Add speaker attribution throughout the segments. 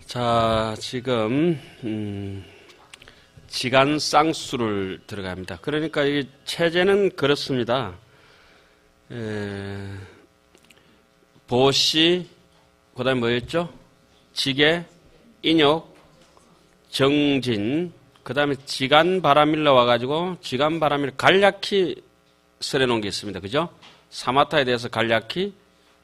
Speaker 1: 자, 지금 지간 쌍수를 들어갑니다. 그러니까 이 체제는 그렇습니다. 보시, 그 다음에 뭐였죠? 지계, 인욕, 정진, 그 다음에 지간 바람일러 와가지고 지간 바람일러 간략히 설해놓은 게 있습니다. 그죠? 사마타에 대해서 간략히,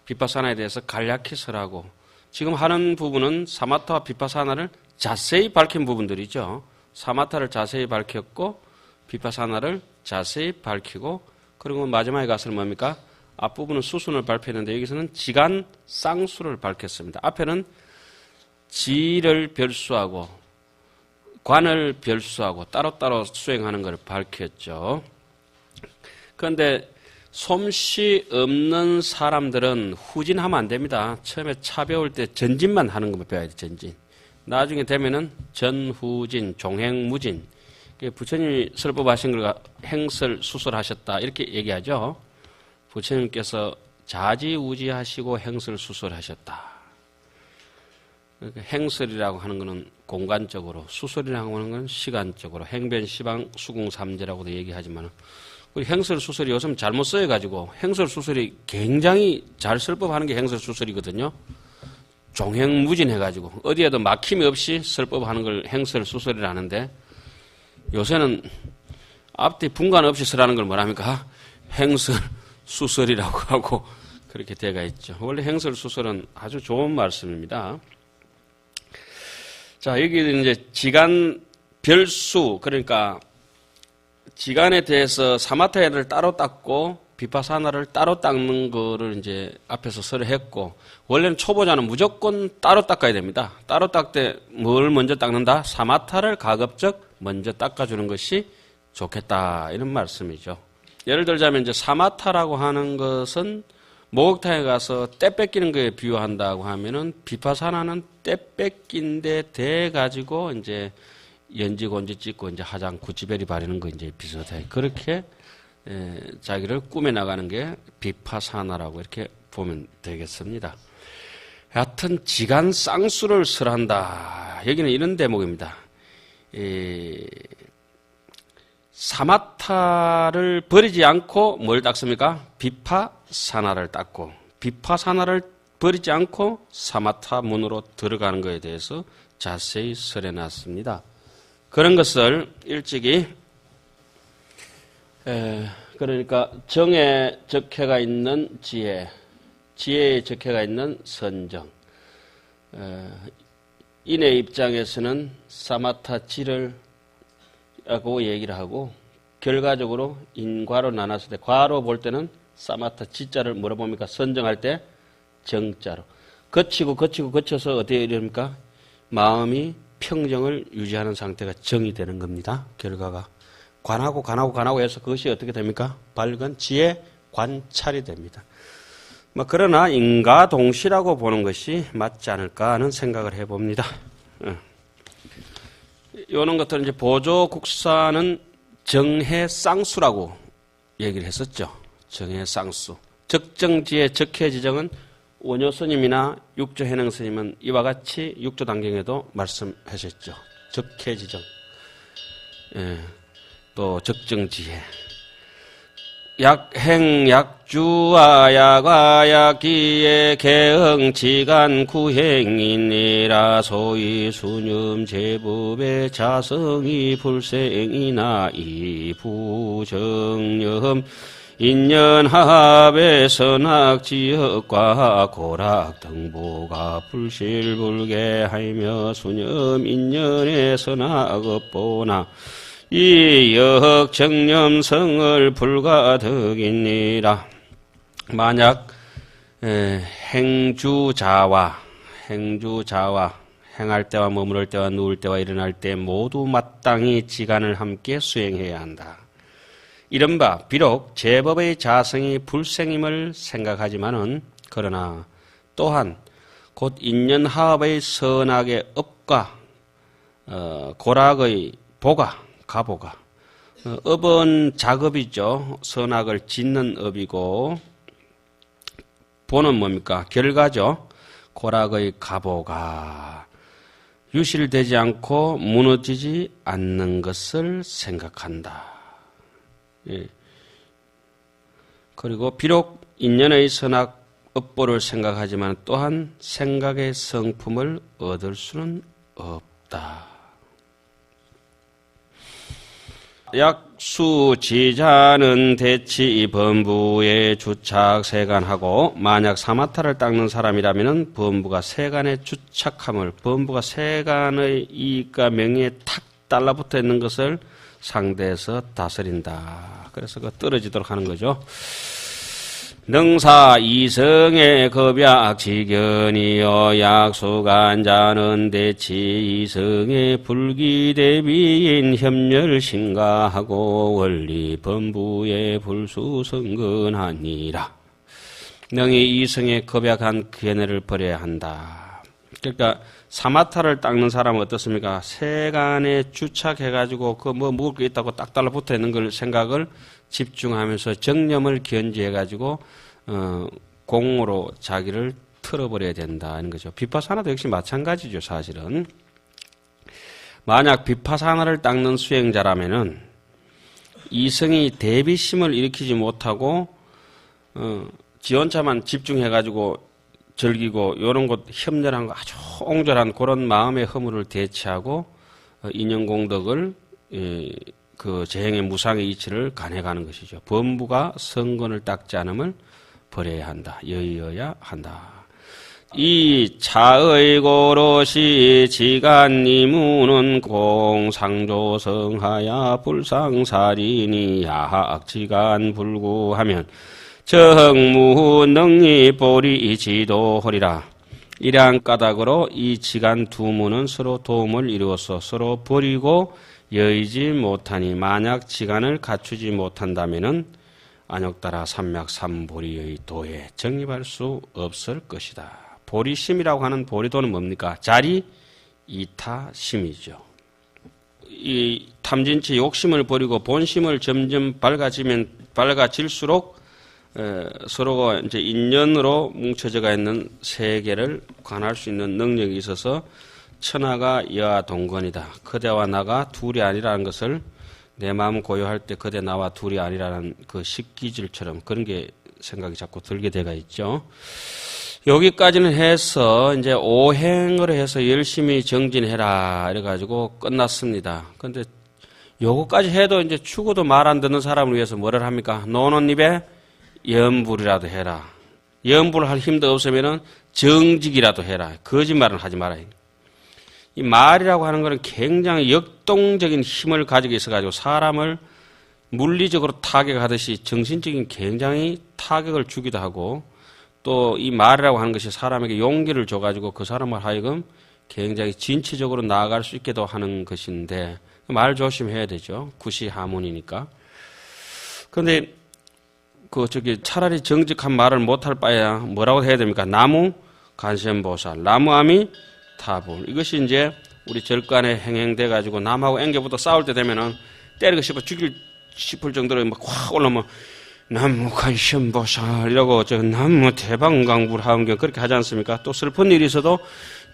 Speaker 1: 비파사나에 대해서 간략히 설하고, 지금 하는 부분은 사마타와 비파사나를 자세히 밝힌 부분들이죠. 사마타를 자세히 밝혔고 비파사나를 자세히 밝히고, 그리고 마지막에 가서는 뭡니까? 앞부분은 수순을 발표했는데 여기서는 지간 쌍수를 밝혔습니다. 앞에는 지를 별수하고 관을 별수하고 따로따로 수행하는 것을 밝혔죠. 그런데 솜씨 없는 사람들은 후진하면 안 됩니다. 처음에 차 배울 때 전진만 하는 것만 배워야 돼, 전진. 나중에 되면은 전후진, 종행무진. 부처님이 설법하신 걸 행설, 수설하셨다 이렇게 얘기하죠. 부처님께서 자지우지하시고 행설, 수설하셨다. 행설이라고 하는 것은 공간적으로, 수설이라고 하는 것은 시간적으로, 행변, 시방, 수궁, 삼재라고도 얘기하지만 행설, 수설이 요즘 잘못 써여가지고 행설, 수설이 굉장히 잘 설법하는 게 행설, 수설이거든요. 종행무진해가지고 어디에도 막힘이 없이 설법하는 걸 행설, 수설이라는데 요새는 앞뒤 분간 없이 설하는 걸 뭐랍니까? 행설, 수설이라고 하고 그렇게 되어 있죠. 원래 행설, 수설은 아주 좋은 말씀입니다. 자, 여기 이제 지간 별수, 그러니까 지간에 대해서 사마타야를 따로 닦고 비파사나를 따로 닦는 거를 이제 앞에서 설했고, 원래는 초보자는 무조건 따로 닦아야 됩니다. 따로 닦을 때 뭘 먼저 닦는다? 사마타를 가급적 먼저 닦아주는 것이 좋겠다, 이런 말씀이죠. 예를 들자면 이제 사마타라고 하는 것은 목욕탕에 가서 때 뺏기는 거에 비유한다고 하면은 비파사나는 때 뺏긴 데 대 가지고 이제 연지, 곤지 찍고 이제 화장, 구찌베리 바르는 거 이제 비슷해. 그렇게 자기를 꾸며 나가는 게 비파사나라고 이렇게 보면 되겠습니다. 하여튼 지간 쌍수를 설한다. 여기는 이런 대목입니다. 사마타를 버리지 않고 뭘 닦습니까? 비파사나를 닦고, 비파사나를 버리지 않고 사마타 문으로 들어가는 것에 대해서 자세히 설해놨습니다. 그런 것을 일찍이 그러니까 정에 적해가 있는 지혜, 지혜에 적해가 있는 선정, 인의 입장에서는 사마타 지를 라고 얘기를 하고, 결과적으로 인과로 나눴을 때 과로 볼 때는 사마타 지자를 뭐라 봅니까? 선정할 때 정자로 거쳐서 어떻게 이럽니까? 마음이 평정을 유지하는 상태가 정이 되는 겁니다. 결과가 관하고 해서 그것이 어떻게 됩니까? 밝은 지혜 관찰이 됩니다. 그러나 인과동시라고 보는 것이 맞지 않을까 하는 생각을 해봅니다. 이런 것들은 이제 보조국사는 정해쌍수라고 얘기를 했었죠. 정해쌍수. 적정지의 적해지정은 원효스님이나 육조해능스님은 이와 같이 육조단경에도 말씀하셨죠. 적해지정. 또 적정지혜. 약행, 약주와 약화, 약기의 개흥, 지간, 구행이니라. 소위 수념, 제법의 자성이 불생이나 이부정념, 인연합의 선악지역과 고락 등보가 불실불개하며 수념 인연의 선악업보나 이 역정념성을 불가득이니라. 만약 행주자와 행할 때와 머무를 때와 누울 때와 일어날 때 모두 마땅히 지간을 함께 수행해야 한다. 이른바 비록 제법의 자성이 불생임을 생각하지만은 그러나 또한 곧 인연하업의 선악의 업과 고락의 가보가 업은 작업이죠. 선악을 짓는 업이고 보는 뭡니까? 결과죠. 고락의 가보가 유실되지 않고 무너지지 않는 것을 생각한다. 예. 그리고 비록 인연의 선악 업보를 생각하지만 또한 생각의 성품을 얻을 수는 없다. 약수지자는 대치 범부에 주착 세간하고 만약 사마타를 닦는 사람이라면 범부가 세간에 주착함을 범부가 세간의 이익과 명예에 탁 달라붙어 있는 것을 상대에서 다스린다. 그래서 그 떨어지도록 하는 거죠. 능사 이성의 겁약 지견이여 약수간자는 대치 이성의 불기대비인 협렬신가하고 원리 범부의 불수성근하니라. 능히 이성의 겁약한 견해를 버려야 한다. 그러니까 사마타를 닦는 사람은 어떻습니까? 세간에 주착해가지고 그 뭐 먹을 게 있다고 딱 달라붙어 있는 걸 생각을 집중하면서 정념을 견지해가지고 공으로 자기를 틀어버려야 된다는 거죠. 비파사나도 역시 마찬가지죠. 사실은 만약 비파사나를 닦는 수행자라면은 이성이 대비심을 일으키지 못하고 지 혼자만 집중해가지고 즐기고 이런 것 협렬한 거 아주 옹졸한 그런 마음의 허물을 대체하고 인연공덕을 그 재행의 무상의 이치를 간해가는 것이죠. 범부가 성건을 닦지 않음을 버려야 한다. 여의어야 한다. 이 차의 고로시 지간이무는 공상조성하야 불상살이니 야학지간 불구하면 정무능이 보리 지도하리라. 이러한 까닭으로 이 지간 두 무는 서로 도움을 이루어서 서로 버리고 여의지 못하니 만약 지간을 갖추지 못한다면은 안욕따라 삼맥삼보리의 도에 정립할 수 없을 것이다. 보리심이라고 하는 보리도는 뭡니까? 자리 이타심이죠. 이 탐진치 욕심을 버리고 본심을 점점 밝아질수록 서로가 이제 인연으로 뭉쳐져가 있는 세계를 관할 수 있는 능력이 있어서 천하가 여하 동건이다. 그대와 나가 둘이 아니라는 것을 내 마음 고요할 때 그대 나와 둘이 아니라는 그 식기질처럼 그런 게 생각이 자꾸 들게 돼가 있죠. 여기까지는 해서 이제 오행을 해서 열심히 정진해라 이래가지고 끝났습니다. 근데 요거까지 해도 이제 죽어도 말 안 듣는 사람을 위해서 뭐를 합니까? 노는 입에 염불이라도 해라. 염불 할 힘도 없으면은 정직이라도 해라. 거짓말은 하지 마라. 이 말이라고 하는 것은 굉장히 역동적인 힘을 가지고 있어가지고 사람을 물리적으로 타격하듯이 정신적인 굉장히 타격을 주기도 하고 또 이 말이라고 하는 것이 사람에게 용기를 줘가지고 그 사람을 하여금 굉장히 진취적으로 나아갈 수 있게도 하는 것인데 말 조심해야 되죠. 구시하문이니까. 그런데 차라리 정직한 말을 못할 바에야 뭐라고 해야 됩니까? 나무 간센보살, 나무아미 타불. 이것이 이제 우리 절간에 행행돼 가지고 남하고 앵겨부터 싸울 때 되면은 때리고 싶어 죽일 싶을 정도로 막 확 올라오면 나무 간센보살 이라고 나무 대방강불하음경 그렇게 하지 않습니까? 또 슬픈 일이 있어도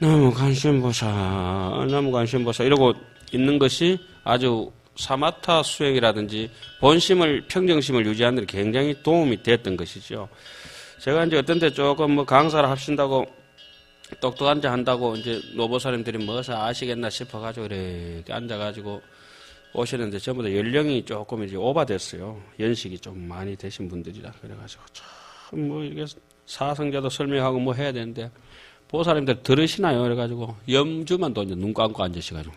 Speaker 1: 나무 간센보살 이러고 있는 것이 아주 사마타 수행이라든지 본심을 평정심을 유지하는 데 굉장히 도움이 됐던 것이죠. 제가 이제 어떤 때 조금 뭐 강사를 하신다고 똑똑한 자 한다고 이제 노보사님들이 뭐서 아시겠나 싶어가지고 이렇게 앉아가지고 오시는데 전부 다 연령이 조금 이제 오바됐어요. 연식이 좀 많이 되신 분들이라 그래가지고 참 뭐 이게 사성자도 설명하고 뭐 해야 되는데 보살님들 들으시나요? 그래가지고 염주만 또 이제 눈 감고 앉으셔가지고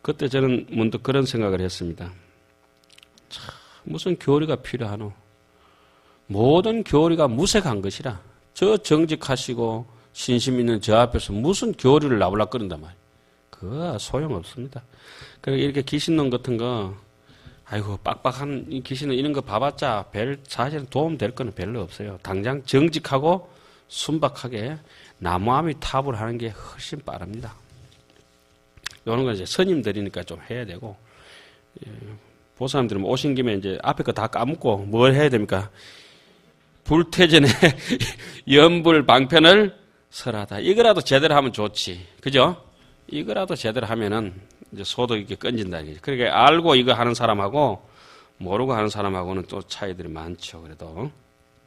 Speaker 1: 그때 저는 문득 그런 생각을 했습니다. 참 무슨 교리가 필요하노? 모든 교리가 무색한 것이라. 저 정직하시고 신심 있는 저 앞에서 무슨 교리를 나불락 끓는단 말이에요. 그거 소용없습니다. 그리고 이렇게 귀신놈 같은 거, 아이고, 빡빡한 이 귀신은 이런 거 봐봤자 사실은 도움 될 거는 별로 없어요. 당장 정직하고 순박하게 나무아미 탑을 하는 게 훨씬 빠릅니다. 이런 건 이제 스님들이니까 좀 해야 되고, 보사님들은 오신 김에 이제 앞에 거 다 까먹고 뭘 해야 됩니까? 불태전에 연불 방편을 설하다. 이거라도 제대로 하면 좋지. 그죠? 이거라도 제대로 하면은 이제 소득 있게 건진다. 그러니까 알고 이거 하는 사람하고 모르고 하는 사람하고는 또 차이들이 많죠. 그래도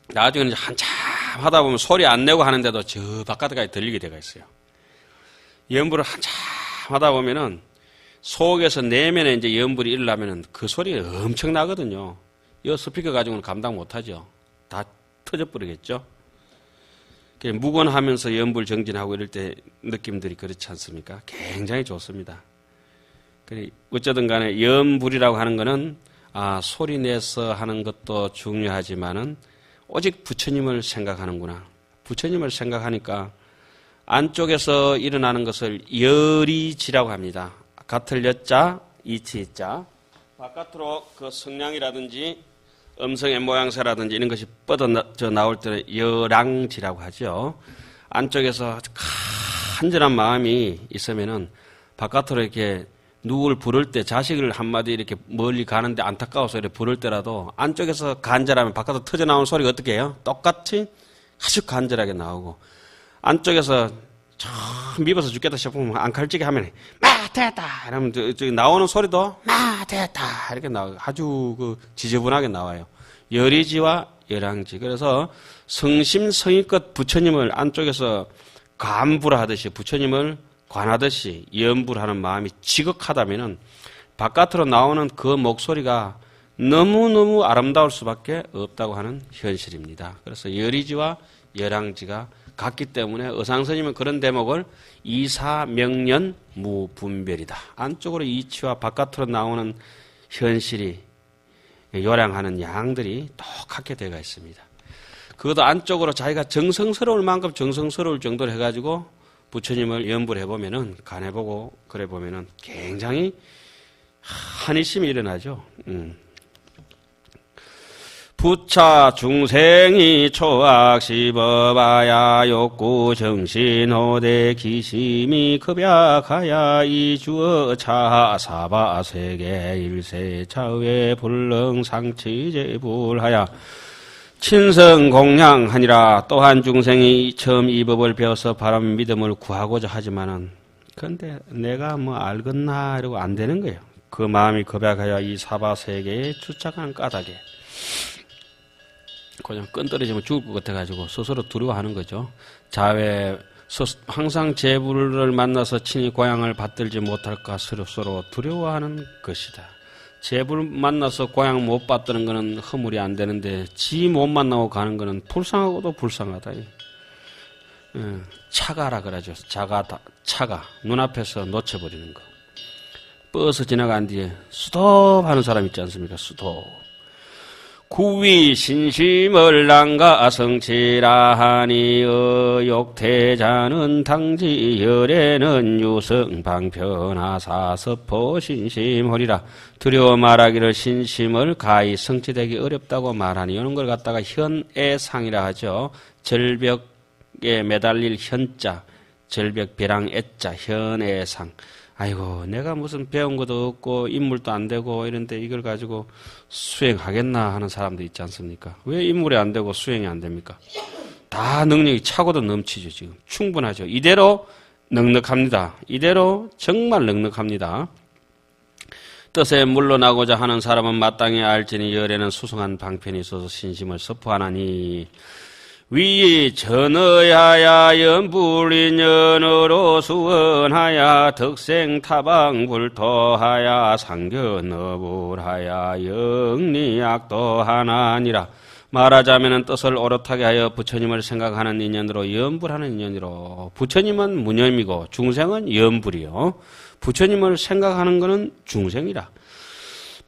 Speaker 1: 나중에는 이제 한참 하다 보면 소리 안 내고 하는데도 저 바깥까지 들리게 되가 있어요. 연불을 한참 하다 보면은 속에서 내면에 이제 연불이 일어나면은 그 소리가 엄청 나거든요. 이 스피커 가지고는 감당 못 하죠. 다 터져버리겠죠. 묵언하면서 연불 정진하고 이럴 때 느낌들이 그렇지 않습니까? 굉장히 좋습니다. 어쩌든 간에 연불이라고 하는 거는 소리 내서 하는 것도 중요하지만은 오직 부처님을 생각하는구나. 부처님을 생각하니까 안쪽에서 일어나는 것을 열이지라고 합니다. 같을 여자, 이치자. 바깥으로 그 성량이라든지 음성의 모양새라든지 이런 것이 뻗어 나올 때는 열랑지라고 하죠. 안쪽에서 간절한 마음이 있으면은 바깥으로 이렇게 누구를 부를 때 자식을 한마디 이렇게 멀리 가는데 안타까워서 이렇게 부를 때라도 안쪽에서 간절하면 바깥으로 터져 나오는 소리가 어떻게 해요? 똑같이 아주 간절하게 나오고 안쪽에서 참 미워서 죽겠다 싶으면 안칼찌게 하면 됐다 이러면 저기 나오는 소리도 됐다 이렇게 나와요. 아주 그 지저분하게 나와요. 열이지와 열랑지. 그래서 성심성의껏 부처님을 안쪽에서 간불하듯이 부처님을 관하듯이 연불하는 마음이 지극하다면은 바깥으로 나오는 그 목소리가 너무너무 아름다울 수밖에 없다고 하는 현실입니다. 그래서 열이지와 열랑지가 같기 때문에 의상스님은 그런 대목을 이사명년 무분별이다. 안쪽으로 이치와 바깥으로 나오는 현실이 요량하는 양들이 똑같게 되어 있습니다. 그것도 안쪽으로 자기가 정성스러울 만큼 정성스러울 정도로 해가지고 부처님을 연불해 보면은 간해보고 그래 보면은 굉장히 한의심이 일어나죠. 부차 중생이 초악 씹어봐야 욕구 정신 호대 기심이 급약하야 이주어 차 사바 세계 일세 차외 불능 상치제 불하야 친성 공양하니라. 또한 중생이 처음 이 법을 배워서 바람 믿음을 구하고자 하지만은 그런데 내가 뭐 알겠나 이러고 안 되는 거예요. 그 마음이 급약하여 이 사바 세계에 주착하는 까닭에 그냥 끈 떨어지면 죽을 것 같아가지고 스스로 두려워하는 거죠. 자외 항상 제불을 만나서 친히 고향을 받들지 못할까 서로 두려워하는 것이다. 제불 만나서 고향 못 받드는 거는 허물이 안 되는데 지 못 만나고 가는 거는 불쌍하고도 불쌍하다. 차가라 그러죠. 차가 눈앞에서 놓쳐버리는 거. 버스 지나간 뒤에 스톱 하는 사람 있지 않습니까? 스톱. 구위 신심을 난가 성치라 하니 의욕태자는 당지 열에는 유성 방편하사 서포 신심허리라. 두려워 말하기를 신심을 가히 성취되기 어렵다고 말하니 이런 걸 갖다가 현애상이라 하죠. 절벽에 매달릴 현자, 절벽 벼랑 애자 현애상. 아이고 내가 무슨 배운 것도 없고 인물도 안 되고 이런데 이걸 가지고 수행하겠나 하는 사람도 있지 않습니까? 왜 인물이 안 되고 수행이 안 됩니까? 다 능력이 차고도 넘치죠. 지금 충분하죠. 이대로 넉넉합니다. 이대로 정말 넉넉합니다. 뜻에 물러나고자 하는 사람은 마땅히 알지니 열에는 수성한 방편이 있어서 신심을 선포하나니 위 전어야야 연불인연으로 수원하야 덕생타방불토하야 상견어불하야 영리약도하나니라. 말하자면 뜻을 오롯하게 하여 부처님을 생각하는 인연으로 연불하는 인연으로. 부처님은 무념이고 중생은 연불이요. 부처님을 생각하는 것은 중생이라.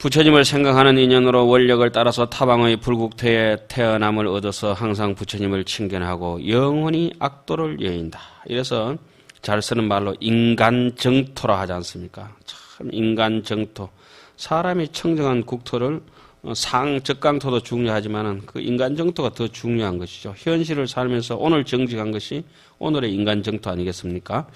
Speaker 1: 부처님을 생각하는 인연으로 원력을 따라서 타방의 불국토에 태어남을 얻어서 항상 부처님을 칭견하고 영원히 악도를 여인다. 이래서 잘 쓰는 말로 인간정토라 하지 않습니까? 참 인간정토. 사람이 청정한 국토를 적강토도 중요하지만 그 인간정토가 더 중요한 것이죠. 현실을 살면서 오늘 정직한 것이 오늘의 인간정토 아니겠습니까?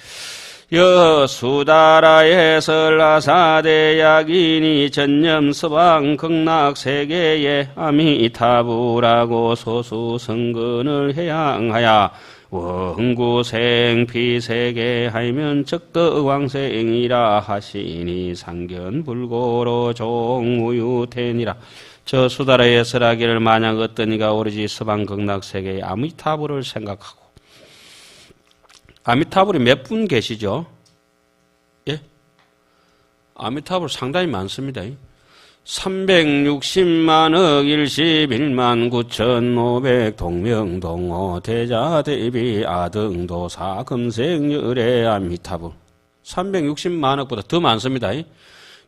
Speaker 1: 여수다라의 설라사대약이니 전념서방 극락세계에 아미타부라고 소수성근을 해양하야 원구생피세계 하면 적덕왕생이라 하시니 상견불고로 종우유태니라. 저 수다라의 설하기를 만약 어떤 이가 오로지 서방극락세계의 아미타부를 생각하고, 아미타불이 몇 분 계시죠? 예? 아미타불 상당히 많습니다. 360만억 11만 9,500 동명동호 대자대비 아등도사 금생열의 아미타불 360만억보다 더 많습니다.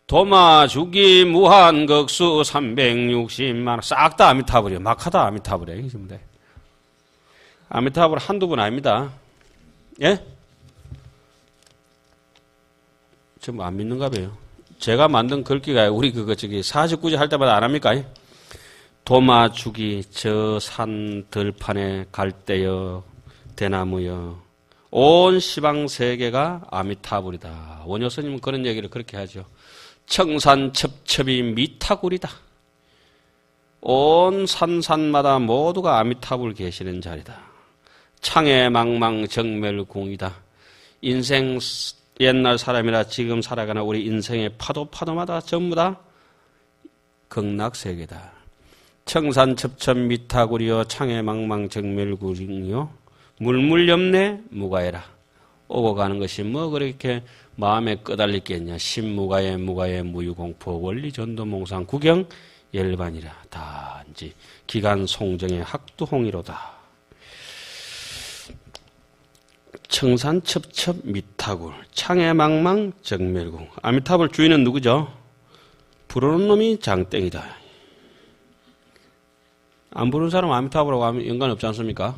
Speaker 1: 도마주기 무한극수 360만억 싹 다 아미타불이에요. 막하다 아미타불이에요. 아미타불 한두 분 아닙니다. 예? 좀 안 믿는가 봐요. 제가 만든 글귀가 우리 사직구제 할 때마다 안 합니까? 도마주기 저 산 들판에 갈대여 대나무여 온 시방세계가 아미타불이다. 원효스님은 그런 얘기를 그렇게 하죠. 청산첩첩이 미타굴이다. 온 산산마다 모두가 아미타불 계시는 자리다. 창해망망 정멸공이다. 인생 옛날 사람이라 지금 살아가는 우리 인생의 파도마다 전부 다 극락세계다. 청산첩첩 미타구리여 창해망망 정멸구리여 물물염내 무가해라. 오고 가는 것이 뭐 그렇게 마음에 끄달리겠냐. 신무가해 무가해 무유공포 원리전도몽상 구경 열반이라. 단지 기간송정의 학두홍이로다. 청산첩첩 미타굴 창해망망 정멸궁. 아미타불 주인은 누구죠? 부르는 놈이 장땡이다. 안 부르는 사람 아미타불하고 하면 연관 없지 않습니까?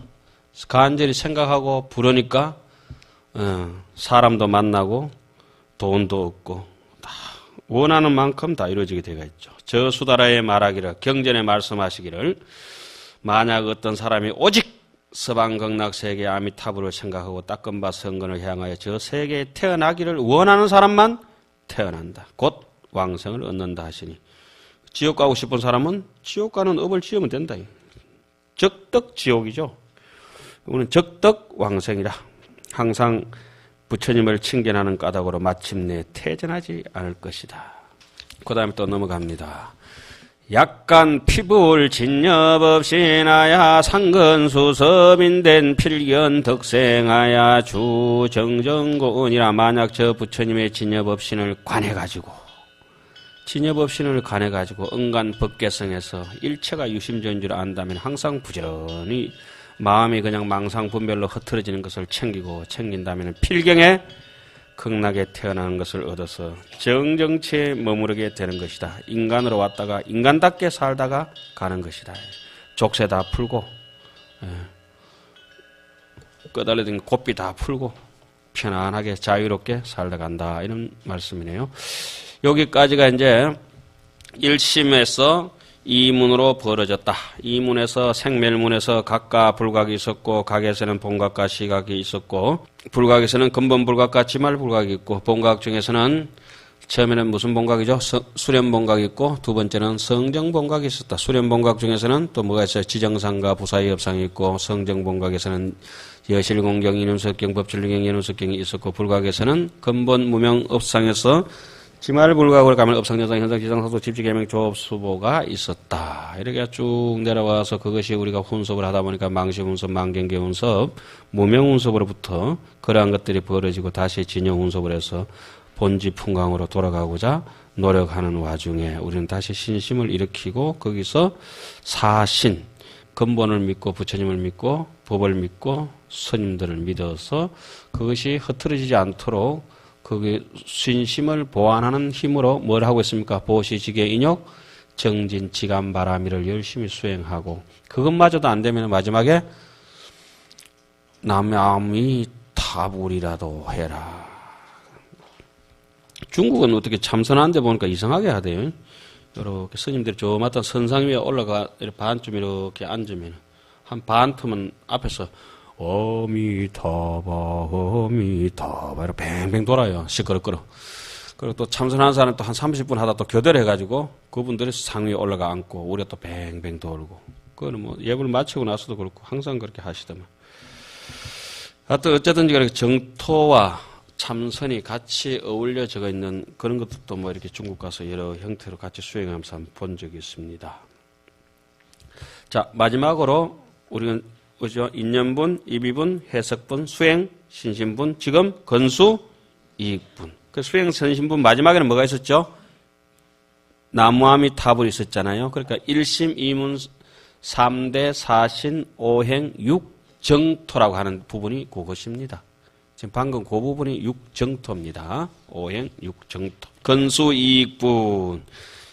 Speaker 1: 간절히 생각하고 부르니까 사람도 만나고 돈도 얻고 다 원하는 만큼 다 이루어지게 되어 있죠. 저 수다라의 말하기를 경전에 말씀하시기를 만약 어떤 사람이 오직 서방극락세계 아미타불을 생각하고 따끔바 성근을 향하여 저 세계에 태어나기를 원하는 사람만 태어난다. 곧 왕생을 얻는다 하시니 지옥 가고 싶은 사람은 지옥 가는 업을 지으면 된다. 적덕지옥이죠. 우리는 적덕왕생이라. 항상 부처님을 칭견하는 까닭으로 마침내 퇴전하지 않을 것이다. 그 다음에 또 넘어갑니다. 약간 피부를 진nhập 없이 나야 상근수섭인된 필견 덕생하야 주정정고은이라. 만약 저 부처님의 진nhập 없신을 관해가지고 응간 법계성에서 일체가 유심전인 줄 안다면 항상 부지런히 마음이 그냥 망상분별로 흐트러지는 것을 챙긴다면 필경에 극락에 태어나는 것을 얻어서 정정치에 머무르게 되는 것이다. 인간으로 왔다가 인간답게 살다가 가는 것이다. 족쇄 다 풀고 끄달려진 고삐 다 풀고 편안하게 자유롭게 살다 간다. 이런 말씀이네요. 여기까지가 이제 1심에서 이문으로 벌어졌다. 이문에서 생멸문에서 각과 불각이 있었고 각에서는 본각과 시각이 있었고 불각에서는 근본불각과 지말불각이 있고 본각 중에서는 처음에는 무슨 본각이죠? 수렴본각이 있고 두 번째는 성정본각이 있었다. 수렴본각 중에서는 또 뭐가 있어요? 지정상과 부사의 업상이 있고 성정본각에서는 여실공경, 이눈석경, 법진리경, 연운석경이 있었고 불각에서는 근본 무명 업상에서 지말불각으로 가면 업상여상, 현상, 지상사도, 집지개명, 조업수보가 있었다. 이렇게 쭉 내려와서 그것이 우리가 혼섭을 하다 보니까 망시훈섭, 망경계훈섭, 무명훈섭으로부터 그러한 것들이 벌어지고 다시 진영훈섭을 해서 본지풍강으로 돌아가고자 노력하는 와중에 우리는 다시 신심을 일으키고 거기서 사신, 근본을 믿고 부처님을 믿고 법을 믿고 스님들을 믿어서 그것이 흐트러지지 않도록 그 신심을 보완하는 힘으로 뭘 하고 있습니까? 보시지계 인욕 정진 지간 바라미를 열심히 수행하고 그것마저도 안 되면 마지막에 남이 타불이라도 해라. 중국은 어떻게 참선하는데 보니까 이상하게 하대요. 이렇게 스님들이 저 마땅 선상 위에 올라가 반쯤 이렇게 앉으면 한 반 틈은 앞에서 어미타바 어미타바 이렇게 뱅뱅 돌아요. 시끄럽거려. 그리고 또 참선하는 사람 또 한 30분 하다 또 교대를 해가지고 그분들이 상 위에 올라가 앉고 우리가 또 뱅뱅 돌고 그거는 뭐 예불 마치고 나서도 그렇고 항상 그렇게 하시더만. 하여튼 어쨌든지 그렇게 정토와 참선이 같이 어울려 적어 있는 그런 것도 뭐 이렇게 중국 가서 여러 형태로 같이 수행하면서 본 적이 있습니다. 자, 마지막으로 우리는 그죠? 인연분, 입이분, 해석분, 수행, 신신분, 지금 건수, 이익분. 그 수행, 신신분 마지막에는 뭐가 있었죠? 나무아미 탑을 있었잖아요. 그러니까 1심, 2문, 3대, 4신, 5행, 6정토라고 하는 부분이 그것입니다. 지금 방금 그 부분이 6정토입니다. 5행, 6정토. 건수, 이익분.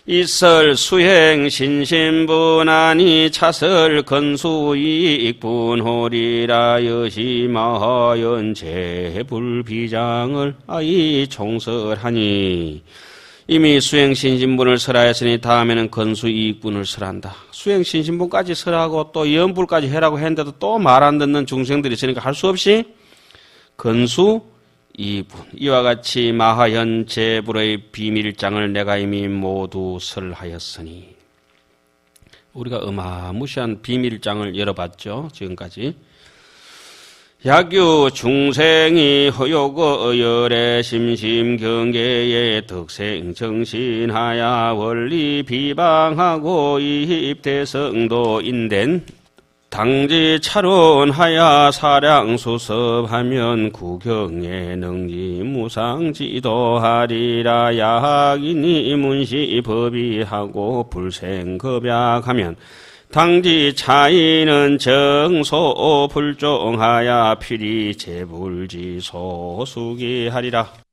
Speaker 1: 이설 수행 신신분하니 차설 건수이익분 호리라 여시마하연 재불비장을 아이 총설하니 이미 수행 신신분을 설하였으니 다음에는 건수이익분을 설한다. 수행 신신분까지 설하고 또 연불까지 해라고 했는데도 또 말 안 듣는 중생들이 있으니까 할 수 없이 건수 이분 이와 같이 마하현 재불의 비밀장을 내가 이미 모두 설하였으니 우리가 어마무시한 비밀장을 열어봤죠. 지금까지 약유 중생이 허요거 열애 심심경계에 덕생 정신하야 원리 비방하고 입대성도 인된 당지 차론하야 사량수습하면 구경에 능지 무상지도하리라 야학이니 문시 법이하고 불생급약하면 당지 차이는 정소 불종하야 필히 재불지소 수기하리라.